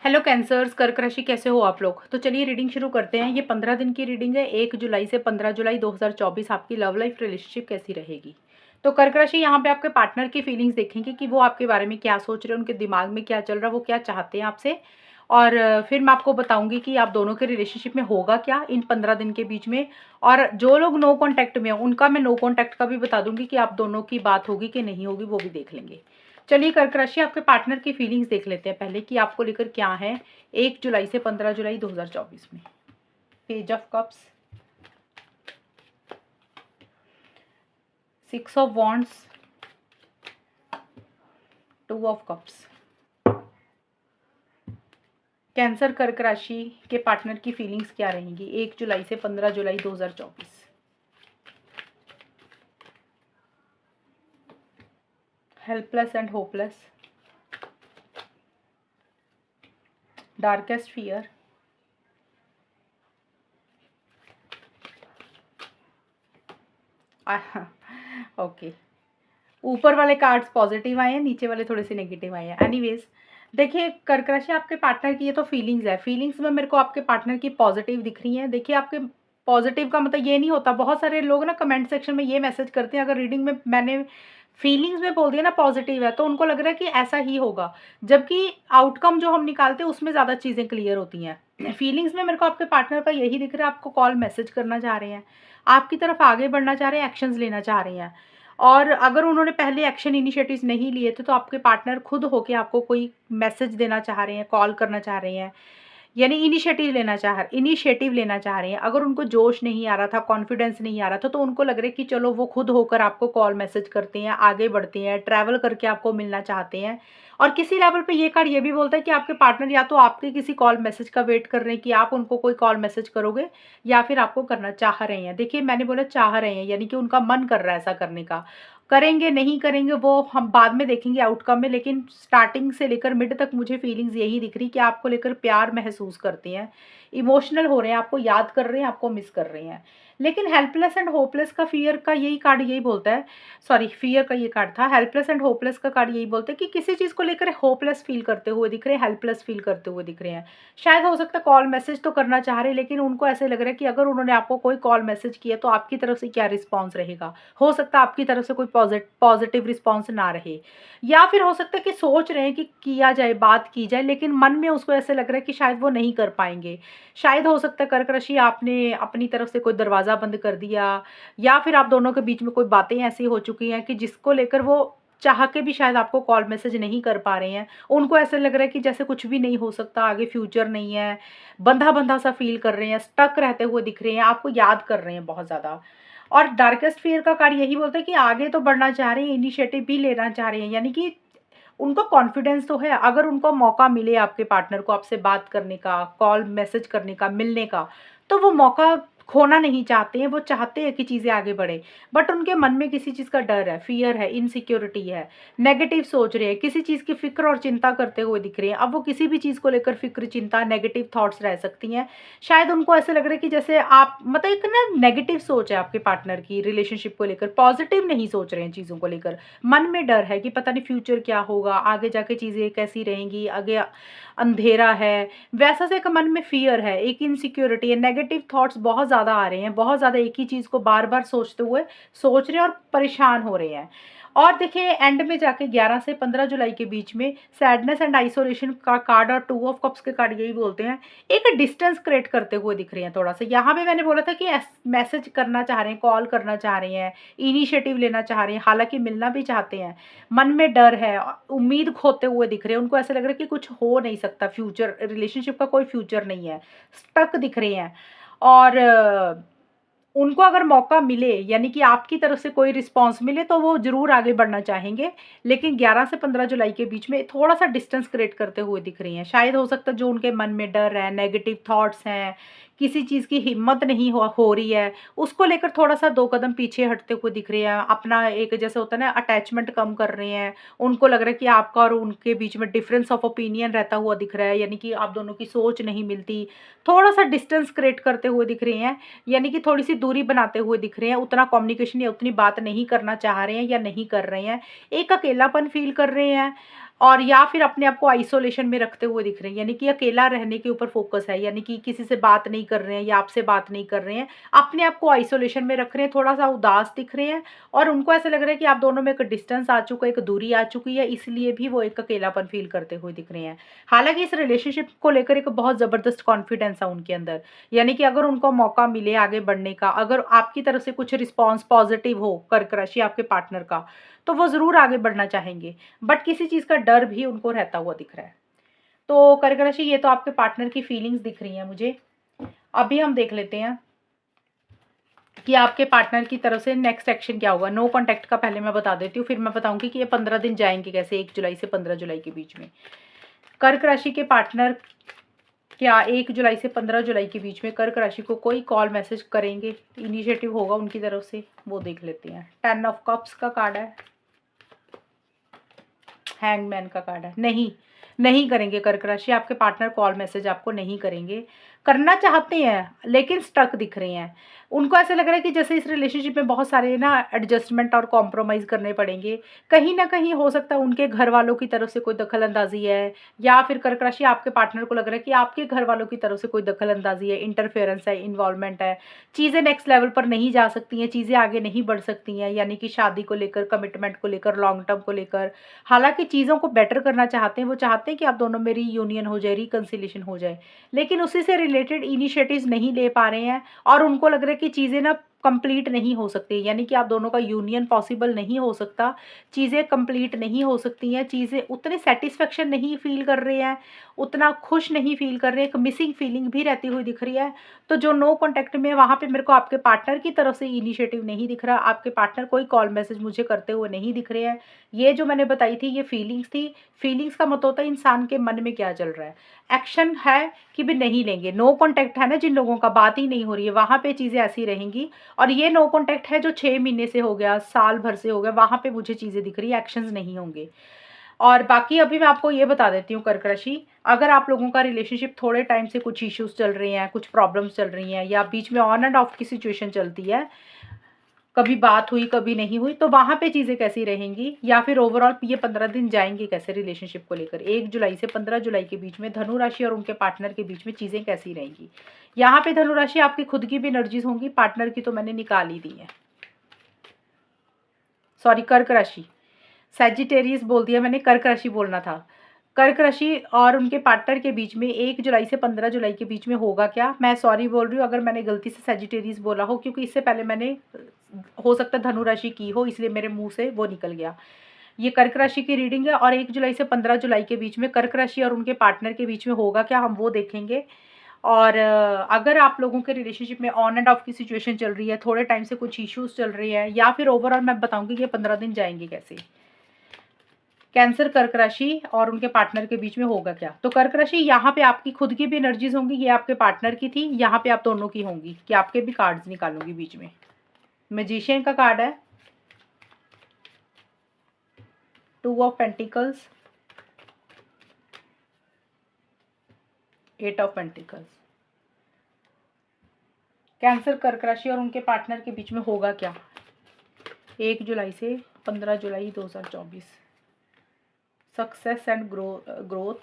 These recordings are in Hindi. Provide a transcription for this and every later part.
हेलो कैंसर्स, कर्क राशि कैसे हो आप लोग। तो चलिए रीडिंग शुरू करते हैं। ये 15 दिन की रीडिंग है। 1 जुलाई से 15 जुलाई 2024 आपकी लव लाइफ रिलेशनशिप कैसी रहेगी। तो कर्क राशि, यहाँ पे आपके पार्टनर की फीलिंग्स देखेंगे कि वो आपके बारे में क्या सोच रहे हैं, उनके दिमाग में क्या चल रहा है, वो क्या चाहते हैं आपसे। और फिर मैं आपको बताऊंगी कि आप दोनों के रिलेशनशिप में होगा क्या इन 15 दिन के बीच में। और जो लोग नो कॉन्टैक्ट में हैं उनका मैं नो कॉन्टैक्ट का भी बता दूंगी कि आप दोनों की बात होगी कि नहीं होगी, वो भी देख लेंगे। चलिए कर्क राशि, आपके पार्टनर की फीलिंग्स देख लेते हैं पहले कि आपको लेकर क्या है 1 जुलाई से 15 जुलाई 2024 में। Page of cups, 6 of wands, 2 of cups. Cancer कर्क राशि के पार्टनर की फीलिंग्स क्या रहेंगी 1 जुलाई से 15 जुलाई 2024। Helpless and hopeless, darkest fear, okay. ऊपर वाले कार्ड्स पॉजिटिव आए हैं, नीचे वाले थोड़े से नेगेटिव आए हैं। एनीवेज, देखिए कर्क राशि, आपके पार्टनर की ये तो फीलिंग्स है। फीलिंग्स में मेरे को आपके पार्टनर की पॉजिटिव दिख रही है। देखिए आपके पॉजिटिव का मतलब ये नहीं होता, बहुत सारे लोग ना कमेंट सेक्शन में ये मैसेज करते हैं, अगर रीडिंग में मैंने फीलिंग्स में बोल दिया ना पॉजिटिव है तो उनको लग रहा है कि ऐसा ही होगा, जबकि आउटकम जो हम निकालते हैं उसमें ज़्यादा चीज़ें क्लियर होती हैं। फीलिंग्स में मेरे को आपके पार्टनर का यही दिख रहा है, आपको कॉल मैसेज करना चाह रहे हैं, आपकी तरफ आगे बढ़ना चाह रहे हैं, एक्शंस लेना चाह रहे हैं। और अगर उन्होंने पहले एक्शन इनिशिएटिव्स नहीं लिए थे तो आपके पार्टनर खुद होके आपको कोई मैसेज देना चाह रहे हैं, कॉल करना चाह रहे हैं, यानी इनिशिएटिव लेना चाह रहे हैं। अगर उनको जोश नहीं आ रहा था, कॉन्फिडेंस नहीं आ रहा था, तो उनको लग रहा है कि चलो वो खुद होकर आपको कॉल मैसेज करते हैं, आगे बढ़ते हैं, ट्रैवल करके आपको मिलना चाहते हैं। और किसी लेवल पे ये कार्ड ये भी बोलता है कि आपके पार्टनर या तो आपके किसी कॉल मैसेज का वेट कर रहे हैं कि आप उनको कोई कॉल मैसेज करोगे, या फिर आपको करना चाह रहे हैं। देखिए मैंने बोला चाह रहे हैं, यानी कि उनका मन कर रहा है ऐसा करने का। करेंगे नहीं करेंगे वो हम बाद में देखेंगे आउटकम में, लेकिन स्टार्टिंग से लेकर मिड तक मुझे फीलिंग्स यही दिख रही कि आपको लेकर प्यार महसूस करते हैं, इमोशनल हो रहे हैं, आपको याद कर रहे हैं, आपको मिस कर रहे हैं। लेकिन हेल्पलेस एंड होपलेस का फियर का यही कार्ड यही बोलता है, सॉरी फियर का ये कार्ड था, हेल्पलेस एंड होपलेस का कार्ड यही बोलता है कि किसी चीज़ को लेकर होपलेस फील करते हुए दिख रहे हैं, हेल्पलेस फील करते हुए दिख रहे हैं। शायद हो सकता है कॉल मैसेज तो करना चाह रहे हैं, लेकिन उनको ऐसे लग रहा है कि अगर उन्होंने आपको कोई कॉल मैसेज किया तो आपकी तरफ से क्या रिस्पॉन्स रहेगा। हो सकता है आपकी तरफ से कोई पॉजिटिव रिस्पॉन्स ना रहे, या फिर हो सकता है कि सोच रहे हैं कि किया जाए, बात की जाए, लेकिन मन में उसको ऐसे लग रहा है कि शायद वो नहीं कर पाएंगे। शायद हो सकता है कर्क राशि आपने अपनी तरफ से कोई दरवाज़ा बंद कर दिया, या फिर आप दोनों के बीच में कोई बातें ऐसी हो चुकी हैं कि जिसको लेकर वो चाह के भी शायद आपको कॉल मैसेज नहीं कर पा रहे हैं। उनको ऐसे लग रहा है कि जैसे कुछ भी नहीं हो सकता, आगे फ्यूचर नहीं है, बंधा बंधा सा फील कर रहे हैं, स्टक रहते हुए दिख रहे हैं, आपको याद कर रहे हैं बहुत ज़्यादा। और डार्केस्ट फियर का कार्ड यही बोलता है कि आगे तो बढ़ना चाह रहे हैं, इनिशिएटिव भी लेना चाह रहे हैं, यानी कि उनको कॉन्फिडेंस तो है। अगर उनको मौका मिले आपके पार्टनर को आपसे बात करने का, कॉल मैसेज करने का, मिलने का, तो वो मौका खोना नहीं चाहते हैं, वो चाहते हैं कि चीज़ें आगे बढ़े। बट उनके मन में किसी चीज़ का डर है, फियर है, इनसिक्योरिटी है, नेगेटिव सोच रहे हैं, किसी चीज़ की फिक्र और चिंता करते हुए दिख रहे हैं। अब वो किसी भी चीज़ को लेकर फिक्र, चिंता, नेगेटिव थॉट्स रह सकती हैं। शायद उनको ऐसे लग रहा है कि जैसे आप मतलब एक ना नेगेटिव सोच है आपके पार्टनर की रिलेशनशिप को लेकर, पॉजिटिव नहीं सोच रहे हैं चीज़ों को लेकर। मन में डर है कि पता नहीं फ्यूचर क्या होगा, आगे जाके चीज़ें कैसी रहेंगी, आगे अंधेरा है, वैसा से एक मन में फियर है, एक इनसिक्योरिटी है, नेगेटिव थॉट्स बहुत ज़्यादा आ रहे हैं, बहुत ज़्यादा एक ही चीज़ को बार बार सोचते हुए सोच रहे हैं और परेशान हो रहे हैं। और देखिए एंड में जाके 11 से 15 जुलाई के बीच में सैडनेस एंड आइसोलेशन का कार्ड और 2 ऑफ कप्स के कार्ड यही बोलते हैं, एक डिस्टेंस क्रिएट करते हुए दिख रहे हैं थोड़ा सा। यहाँ पे मैंने बोला था कि मैसेज करना चाह रहे हैं, कॉल करना चाह रहे हैं, इनिशिएटिव लेना चाह रहे हैं, हालांकि मिलना भी चाहते हैं, मन में डर है, उम्मीद खोते हुए दिख रहे हैं, उनको ऐसा लग रहा है कि कुछ हो नहीं सकता, फ्यूचर रिलेशनशिप का कोई फ्यूचर नहीं है, स्टक दिख रहे हैं। और उनको अगर मौका मिले, यानी कि आपकी तरफ से कोई रिस्पॉन्स मिले, तो वो ज़रूर आगे बढ़ना चाहेंगे, लेकिन 11 से 15 जुलाई के बीच में थोड़ा सा डिस्टेंस क्रिएट करते हुए दिख रही हैं। शायद हो सकता है जो उनके मन में डर है, नेगेटिव थॉट्स हैं, किसी चीज़ की हिम्मत नहीं हो रही है, उसको लेकर थोड़ा सा 2 कदम पीछे हटते हुए दिख रहे हैं। अपना एक जैसे होता है ना अटैचमेंट कम कर रहे हैं, उनको लग रहा है कि आपका और उनके बीच में डिफरेंस ऑफ ओपिनियन रहता हुआ दिख रहा है, यानी कि आप दोनों की सोच नहीं मिलती, थोड़ा सा डिस्टेंस क्रिएट करते हुए दिख रहे हैं, यानी कि थोड़ी सी दूरी बनाते हुए दिख रहे हैं, उतना कम्युनिकेशन या उतनी बात नहीं करना चाह रहे हैं या नहीं कर रहे हैं, एक अकेलापन फील कर रहे हैं। और या फिर अपने आप को आइसोलेशन में रखते हुए दिख रहे हैं, यानी कि अकेला रहने के ऊपर फोकस है, यानी कि किसी से बात नहीं कर रहे हैं या आपसे बात नहीं कर रहे हैं, अपने आप को आइसोलेशन में रख रहे हैं, थोड़ा सा उदास दिख रहे हैं। और उनको ऐसा लग रहा है कि आप दोनों में एक डिस्टेंस आ चुका है, एक दूरी आ चुकी है, इसलिए भी वो एक अकेलापन फील करते हुए दिख रहे हैं। हालांकि इस रिलेशनशिप को लेकर एक बहुत ज़बरदस्त कॉन्फिडेंस है उनके अंदर, यानी कि अगर उनको मौका मिले आगे बढ़ने का, अगर आपकी तरफ से कुछ रिस्पॉन्स पॉजिटिव हो कर्क राशि आपके पार्टनर का, तो वो ज़रूर आगे बढ़ना चाहेंगे, बट किसी चीज़ का डर भी उनको रहता हुआ दिख रहा है। तो कर्क राशि, ये तो आपके पार्टनर की फीलिंग्स दिख रही हैं मुझे। अभी हम देख लेते हैं कि आपके पार्टनर की तरफ से नेक्स्ट एक्शन क्या होगा। नो कॉन्टैक्ट का पहले मैं बता देती हूँ, फिर मैं बताऊंगी कि ये 15 दिन जाएंगे कैसे, 1 जुलाई से 15 जुलाई के बीच में। कर्क राशि के पार्टनर क्या 1 जुलाई से 15 जुलाई के बीच में कर्क राशि को कोई कॉल मैसेज करेंगे, इनिशिएटिव होगा उनकी तरफ से, वो देख लेते हैं। 10 ऑफ कप्स का कार्ड है, हैंगमैन का कार्ड है। नहीं करेंगे कर्क राशि, आपके पार्टनर कॉल मैसेज आपको नहीं करेंगे। करना चाहते हैं लेकिन स्टक दिख रहे हैं। उनको ऐसा लग रहा है कि जैसे इस रिलेशनशिप में बहुत सारे ना एडजस्टमेंट और कॉम्प्रोमाइज़ करने पड़ेंगे। कहीं ना कहीं हो सकता है उनके घर वालों की तरफ से कोई दखल अंदाजी है, या फिर कर्क राशि आपके पार्टनर को लग रहा है कि आपके घर वालों की तरफ से कोई दखल अंदाजी है, इंटरफेरेंस है, इन्वॉल्वमेंट है। चीज़ें नेक्स्ट लेवल पर नहीं जा सकती हैं, चीज़ें आगे नहीं बढ़ सकती हैं, यानी कि शादी को लेकर, कमिटमेंट को लेकर, लॉन्ग टर्म को लेकर। हालांकि चीज़ों को बेटर करना चाहते हैं, वो चाहते हैं कि आप दोनों में रीयूनियन हो जाए, रिकन्सिलेशन हो जाए, लेकिन उसी से रिलेटेड इनिशिएटिव्स नहीं ले पा रहे हैं। और उनको लग रहा है कि चीज़ें ना कंप्लीट नहीं हो सकती, यानी कि आप दोनों का यूनियन पॉसिबल नहीं हो सकता, चीज़ें कंप्लीट नहीं हो सकती हैं, चीज़ें उतने सेटिस्फेक्शन नहीं फील कर रहे हैं, उतना खुश नहीं फील कर रहे हैं, एक मिसिंग फीलिंग भी रहती हुई दिख रही है। तो जो नो कॉन्टैक्ट में, वहाँ पे मेरे को आपके पार्टनर की तरफ से इनिशिएटिव नहीं दिख रहा, आपके पार्टनर कोई कॉल मैसेज मुझे करते हुए नहीं दिख रहे हैं। ये जो मैंने बताई थी ये फीलिंग्स थी। फीलिंग्स का मतलब होता है इंसान के मन में क्या चल रहा है। एक्शन है कि भी नहीं लेंगे, नो कॉन्टैक्ट है ना, जिन लोगों का बात ही नहीं हो रही है वहाँ पे चीज़ें ऐसी रहेंगी। और ये नो कॉन्टैक्ट है जो 6 महीने से हो गया, साल भर से हो गया, वहाँ पे मुझे चीज़ें दिख रही है, एक्शंस नहीं होंगे। और बाकी अभी मैं आपको ये बता देती हूँ कर्क राशि, अगर आप लोगों का रिलेशनशिप थोड़े टाइम से कुछ इश्यूज चल रहे हैं, कुछ प्रॉब्लम्स चल रही हैं, या बीच में ऑन एंड ऑफ की सिचुएशन चलती है, कभी बात हुई कभी नहीं हुई, तो वहाँ पे चीज़ें कैसी रहेंगी, या फिर ओवरऑल ये 15 दिन जाएंगे कैसे रिलेशनशिप को लेकर, 1 जुलाई से 15 जुलाई के बीच में धनु राशि और उनके पार्टनर के बीच में चीज़ें कैसी रहेंगी। यहाँ पे धनु राशि आपकी खुद की भी एनर्जीज होंगी, पार्टनर की तो मैंने निकाल ही दी है, सॉरी कर्क राशि, सैजिटेरियस बोल दिया मैंने, कर्क राशि बोलना था। कर्क राशि और उनके पार्टनर के बीच में 1 जुलाई से 15 जुलाई के बीच में होगा क्या, मैं सॉरी बोल रही हूँ अगर मैंने गलती से सैजिटेरियस बोला हो, क्योंकि इससे पहले मैंने, हो सकता है धनु राशि की हो, इसलिए मेरे मुंह से वो निकल गया। ये कर्क राशि की रीडिंग है, और 1 जुलाई से 15 जुलाई के बीच में कर्क राशि और उनके पार्टनर के बीच में होगा क्या, हम वो देखेंगे। और अगर आप लोगों के रिलेशनशिप में ऑन एंड ऑफ की सिचुएशन चल रही है, थोड़े टाइम से कुछ इश्यूज चल रही है, या फिर ओवरऑल मैं बताऊंगी कि 15 दिन जाएंगे कैसे। कैंसर कर्क राशि और उनके पार्टनर के बीच में होगा क्या, तो कर्क राशि यहाँ पे आपकी खुद की भी एनर्जीज होंगी, ये आपके पार्टनर की थी, यहाँ पे आप दोनों की होंगी, कि आपके भी कार्ड्स निकालूंगी बीच में। मैजिशियन का कार्ड है, 2 of pentacles, 8 of pentacles. Cancer कर्क राशि और उनके पार्टनर के बीच में होगा क्या 1 जुलाई से 15 जुलाई 2024। Success and growth,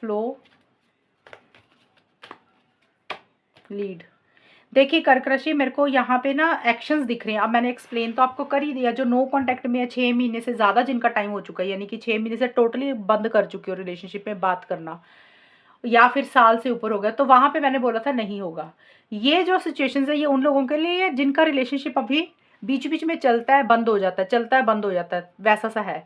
flow, lead. देखिए कर्क राशि, मेरे को यहाँ पे ना एक्शंस दिख रहे हैं, अब मैंने एक्सप्लेन तो आपको कर ही दिया। जो नो कांटेक्ट में है 6 महीने से ज़्यादा जिनका टाइम हो चुका है, यानी कि 6 महीने से टोटली बंद कर चुके हो रिलेशनशिप में बात करना, या फिर साल से ऊपर हो गया, तो वहाँ पे मैंने बोला था नहीं होगा। ये जो सिचुएशंस है ये उन लोगों के लिए है जिनका रिलेशनशिप अभी बीच बीच में चलता है बंद हो जाता है, चलता है बंद हो जाता है, वैसा सा है।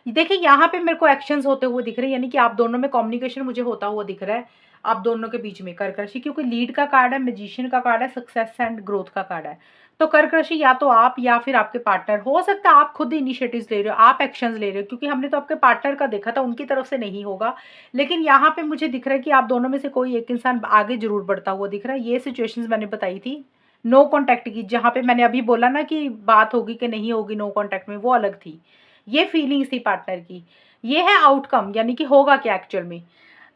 देखिए यहाँ पे मेरे को एक्शंस होते हुए दिख रहे हैं, यानी कि आप दोनों में कम्युनिकेशन मुझे होता हुआ दिख रहा है, आप दोनों के बीच में कर्क राशि, क्योंकि लीड का कार्ड है, मैजिशियन का कार्ड है, सक्सेस एंड ग्रोथ का कार्ड है। तो कर्क राशि या तो आप या फिर आपके पार्टनर, हो सकता है आप खुद इनिशिएटिव्स ले रहे हो, आप एक्शंस ले रहे हो, क्योंकि हमने तो आपके पार्टनर का देखा था, उनकी तरफ से नहीं होगा। लेकिन यहाँ पे मुझे दिख रहा है कि आप दोनों में से कोई एक इंसान आगे जरूर बढ़ता हुआ दिख रहा है। ये सिचुएशंस मैंने बताई थी नो कॉन्टैक्ट की, जहाँ पे मैंने अभी बोला ना कि बात होगी कि नहीं होगी नो कॉन्टैक्ट में, वो अलग थी। ये फीलिंग्स थी पार्टनर की, ये है आउटकम, यानी कि होगा क्या एक्चुअल में।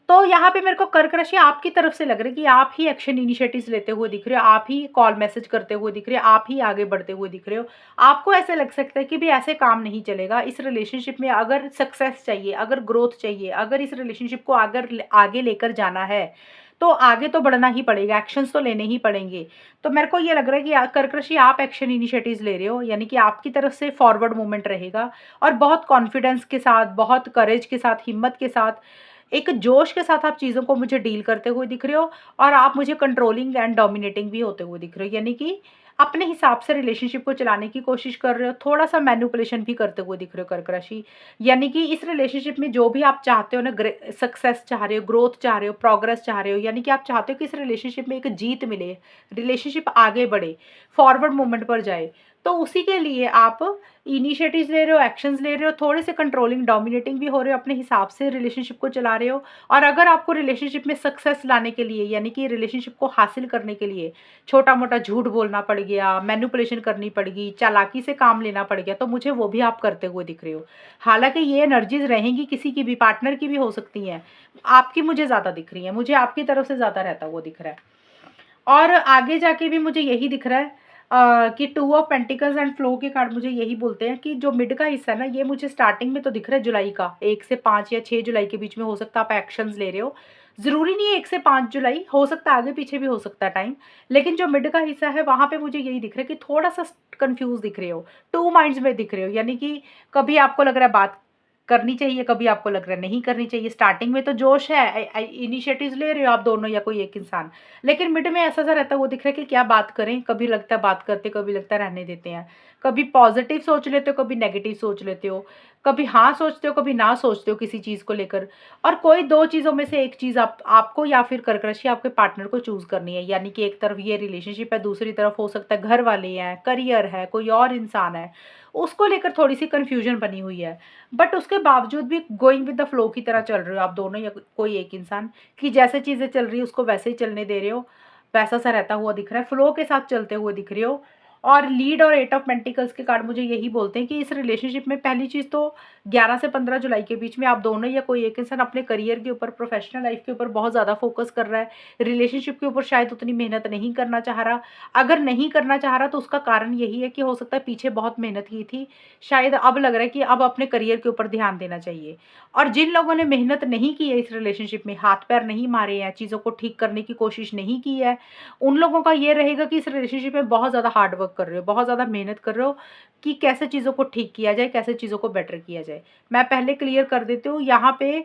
तो यहाँ पे मेरे को कर्क राशि आपकी तरफ से लग रहा है कि आप ही एक्शन इनिशिएटिव्स लेते हुए दिख रहे हो, आप ही कॉल मैसेज करते हुए दिख रहे हो, आप ही आगे बढ़ते हुए दिख रहे हो। आपको ऐसे लग सकता है कि भी ऐसे काम नहीं चलेगा इस रिलेशनशिप में। अगर सक्सेस चाहिए, अगर ग्रोथ चाहिए, अगर इस रिलेशनशिप को आगे लेकर जाना है, तो आगे तो बढ़ना ही पड़ेगा, एक्शंस तो लेने ही पड़ेंगे। तो मेरे को ये लग रहा है कि कर्क राशि आप एक्शन इनिशिएटिव्स ले रहे हो, यानी कि आपकी तरफ से फॉरवर्ड मूवमेंट रहेगा और बहुत कॉन्फिडेंस के साथ, बहुत करेज के साथ, हिम्मत के साथ, एक जोश के साथ आप चीज़ों को मुझे डील करते हुए दिख रहे हो। और आप मुझे कंट्रोलिंग एंड डोमिनेटिंग भी होते हुए दिख रहे हो, यानी कि अपने हिसाब से रिलेशनशिप को चलाने की कोशिश कर रहे हो, थोड़ा सा मैनिपुलेशन भी करते हुए दिख रहे हो कर्क राशि। यानी कि इस रिलेशनशिप में जो भी आप चाहते हो ना, सक्सेस चाह रहे हो, ग्रोथ चाह रहे हो, प्रोग्रेस चाह रहे हो, यानी कि आप चाहते हो कि इस रिलेशनशिप में एक जीत मिले, रिलेशनशिप आगे बढ़े, फॉरवर्ड मूवमेंट पर जाए। तो उसी के लिए आप इनिशिएटिव्स ले रहे हो, एक्शंस ले रहे हो, थोड़े से कंट्रोलिंग डोमिनेटिंग भी हो रहे हो, अपने हिसाब से रिलेशनशिप को चला रहे हो। और अगर आपको रिलेशनशिप में सक्सेस लाने के लिए, यानी कि रिलेशनशिप को हासिल करने के लिए छोटा मोटा झूठ बोलना पड़ गया, मैनिपुलेशन करनी पड़ गई, चालाकी से काम लेना पड़ गया, तो मुझे वो भी आप करते हुए दिख रहे हो। हालांकि ये एनर्जीज रहेंगी, किसी की भी, पार्टनर की भी हो सकती हैं, आपकी मुझे ज़्यादा दिख रही है, मुझे आपकी तरफ से ज़्यादा रहता हुआ दिख रहा है। और आगे जाके भी मुझे यही दिख रहा है कि two of pentacles and flow के कार्ड मुझे यही बोलते हैं कि जो मिड का हिस्सा है ना, ये मुझे स्टार्टिंग में तो दिख रहा है जुलाई का, 1 से 5 या 6 जुलाई के बीच में हो सकता है आप एक्शंस ले रहे हो। ज़रूरी नहीं है 1 से 5 जुलाई, हो सकता है आगे पीछे भी हो सकता है टाइम। लेकिन जो मिड का हिस्सा है वहाँ पे मुझे यही दिख रहा है कि थोड़ा-सा कन्फ्यूज़ दिख रहे हो, टू माइंड्स में दिख रहे हो, यानी कि कभी आपको लग रहा है बात करनी चाहिए, कभी आपको लग रहा है नहीं करनी चाहिए। स्टार्टिंग में तो जोश है, इनिशिएटिव्स ले रहे हो आप दोनों या कोई एक इंसान, लेकिन मिड में ऐसा सा रहता है, वो दिख रहा है कि क्या बात करें, कभी लगता है बात करते, कभी लगता है रहने देते हैं। कभी पॉजिटिव सोच लेते हो, कभी नेगेटिव सोच लेते हो, कभी हाँ सोचते हो, कभी ना सोचते हो किसी चीज़ को लेकर। और कोई दो चीज़ों में से एक चीज़ आपको या फिर कर्क राशि आपके पार्टनर को चूज करनी है, यानी कि एक तरफ ये रिलेशनशिप है, दूसरी तरफ हो सकता है घर वाले हैं, करियर है, कोई और इंसान है, उसको लेकर थोड़ी सी कंफ्यूजन बनी हुई है। बट उसके बावजूद भी गोइंग विद द फ्लो की तरह चल रहे हो आप दोनों या कोई एक इंसान, कि जैसे चीज़ें चल रही है उसको वैसे ही चलने दे रहे हो, वैसा सा रहता हुआ दिख रहा है, फ्लो के साथ चलते हुए दिख रहे हो। और लीड और 8 ऑफ पेंटिकल्स के कार्ड मुझे यही बोलते हैं कि इस रिलेशनशिप में पहली चीज़ तो 11 से 15 जुलाई के बीच में आप दोनों या कोई एक इंसान अपने करियर के ऊपर, प्रोफेशनल लाइफ के ऊपर बहुत ज़्यादा फोकस कर रहा है। रिलेशनशिप के ऊपर शायद उतनी मेहनत नहीं करना चाह रहा। अगर नहीं करना चाह रहा तो उसका कारण यही है कि हो सकता है पीछे बहुत मेहनत की थी, शायद अब लग रहा है कि अब अपने करियर के ऊपर ध्यान देना चाहिए। और जिन लोगों ने मेहनत नहीं की है इस रिलेशनशिप में, हाथ पैर नहीं मारे हैं, चीज़ों को ठीक करने की कोशिश नहीं की है, उन लोगों का ये रहेगा कि इस रिलेशनशिप में बहुत ज़्यादा हार्ड वर्क कर रहे हो, बहुत ज़्यादा मेहनत कर रहे हो कि कैसे चीज़ों को ठीक किया जाए, कैसे चीज़ों को बेटर किया जाए। मैं पहले क्लियर कर देती हूँ, यहाँ पे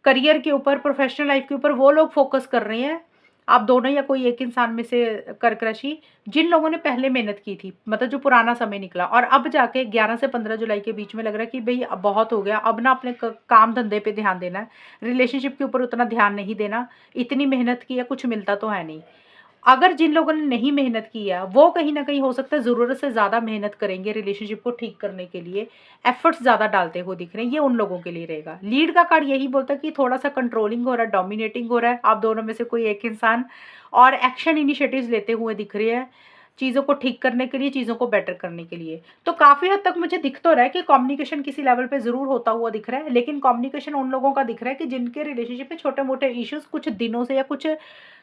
करियर के ऊपर, प्रोफेशनल लाइफ के ऊपर वो लोग फोकस कर रहे हैं, आप दोनों या कोई एक इंसान में से कर्क राशि, जिन लोगों ने पहले मेहनत की थी, मतलब जो पुराना समय निकला, और अब जाके 11 से 15 जुलाई के बीच में लग रहा है कि भई अब बहुत हो गया, अब ना अपने काम धंधे पे ध्यान देना है, रिलेशनशिप के ऊपर उतना ध्यान नहीं देना, इतनी मेहनत की है, कुछ मिलता तो है नहीं। अगर जिन लोगों ने नहीं मेहनत की है वो कहीं न कहीं हो सकता है ज़रूरत से ज़्यादा मेहनत करेंगे रिलेशनशिप को ठीक करने के लिए, एफर्ट्स ज़्यादा डालते हुए दिख रहे हैं, ये उन लोगों के लिए रहेगा। लीड का कार्ड यही बोलता है कि थोड़ा-सा कंट्रोलिंग हो रहा है, डोमिनेटिंग हो रहा है, आप दोनों में से कोई एक इंसान, और एक्शन इनिशिएटिव्स लेते हुए दिख रहे हैं, चीज़ों को ठीक करने के लिए, चीज़ों को बेटर करने के लिए। तो काफ़ी हद तक मुझे दिख तो रहा है कि कम्युनिकेशन किसी लेवल पे ज़रूर होता हुआ दिख रहा है, लेकिन कम्युनिकेशन उन लोगों का दिख रहा है कि जिनके रिलेशनशिप में छोटे-मोटे इश्यूज़ कुछ दिनों से या कुछ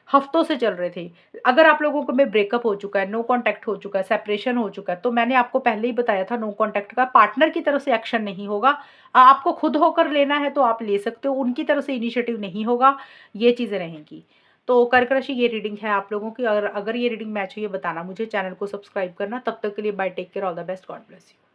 हफ्तों से चल रहे थे। अगर आप लोगों को में ब्रेकअप हो चुका है, नो कॉन्टैक्ट हो चुका है, सेपरेशन हो चुका है, तो मैंने आपको पहले ही बताया था नो कॉन्टैक्ट का, पार्टनर की तरफ से एक्शन नहीं होगा। आपको खुद होकर लेना है तो आप ले सकते हो, उनकी तरफ से इनिशिएटिव नहीं होगा, ये चीज़ें रहेंगी। तो कर्क राशि ये रीडिंग है आप लोगों की, और अगर ये रीडिंग मैच हुई है बताना मुझे, चैनल को सब्सक्राइब करना। तब तक के लिए bye, take care, all the best, God bless you.